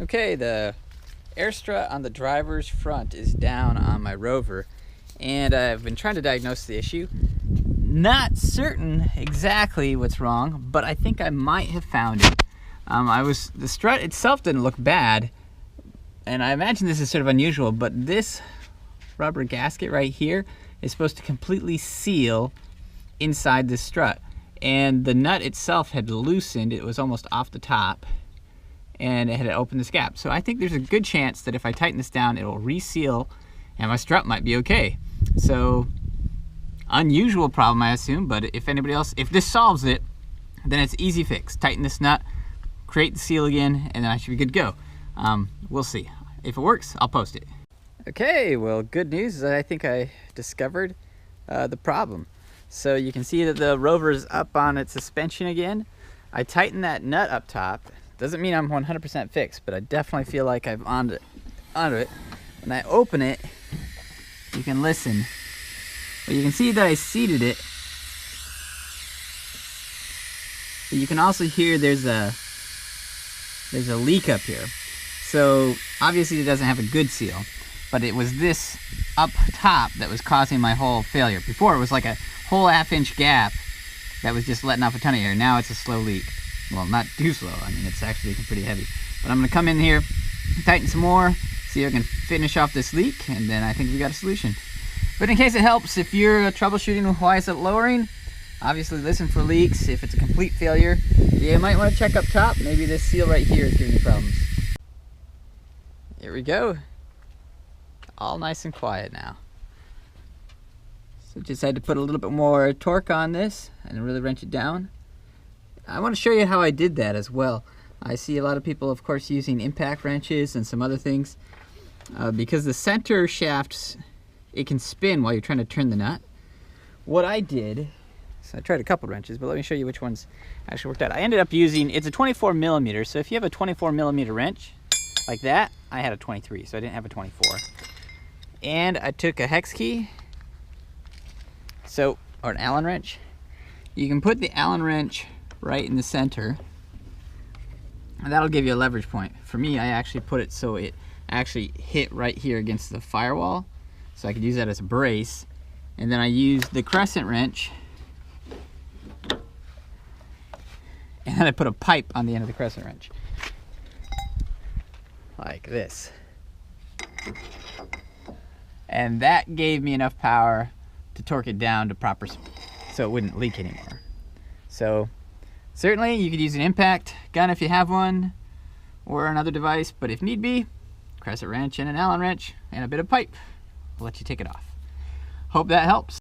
Okay, the air strut on the driver's front is down on my Rover, and I've been trying to diagnose the issue. Not certain exactly what's wrong, but I think I might have found it. The strut itself didn't look bad, and I imagine this is sort of unusual, but this rubber gasket right here is supposed to completely seal inside the strut, and the nut itself had loosened. It was almost off the top, and it had opened this gap. So I think there's a good chance that if I tighten this down, it'll reseal and my strut might be okay. So unusual problem, I assume, but if this solves it, then it's easy fix. Tighten this nut, create the seal again, and then I should be good to go. We'll see. If it works, I'll post it. Okay, well, good news is I think I discovered the problem. So you can see that the Rover is up on its suspension again. I tightened that nut up top. Doesn't mean I'm 100% fixed, but I definitely feel like I'm onto it. When I open it, you can listen. But you can see that I seated it. But you can also hear there's a leak up here. So obviously it doesn't have a good seal, but it was this up top that was causing my whole failure. Before it was like a whole half-inch gap that was just letting off a ton of air. Now it's a slow leak. Well, not too slow. I mean, it's actually pretty heavy. But I'm gonna come in here, tighten some more, see if I can finish off this leak, and then I think we got a solution. But in case it helps, if you're troubleshooting why is it lowering, obviously listen for leaks. If it's a complete failure, you might want to check up top. Maybe this seal right here is giving you problems. Here we go. All nice and quiet now. So just had to put a little bit more torque on this and really wrench it down. I want to show you how I did that as well. I see a lot of people, of course, using impact wrenches and some other things. Because the center shafts, it can spin while you're trying to turn the nut. What I did, so I tried a couple wrenches, but let me show you which ones actually worked out. I ended up using, it's a 24 millimeter, so if you have a 24 millimeter wrench like that, I had a 23, so I didn't have a 24. And I took a hex key, or an Allen wrench. You can put the Allen wrench right in the center, and that'll give you a leverage point. For me, I actually put it so it actually hit right here against the firewall, so I could use that as a brace. And then I used the crescent wrench, and then I put a pipe on the end of the crescent wrench, like this. And that gave me enough power to torque it down to proper speed, so it wouldn't leak anymore. So certainly you could use an impact gun if you have one, or another device, but if need be, crescent wrench and an Allen wrench and a bit of pipe will let you take it off. Hope that helps.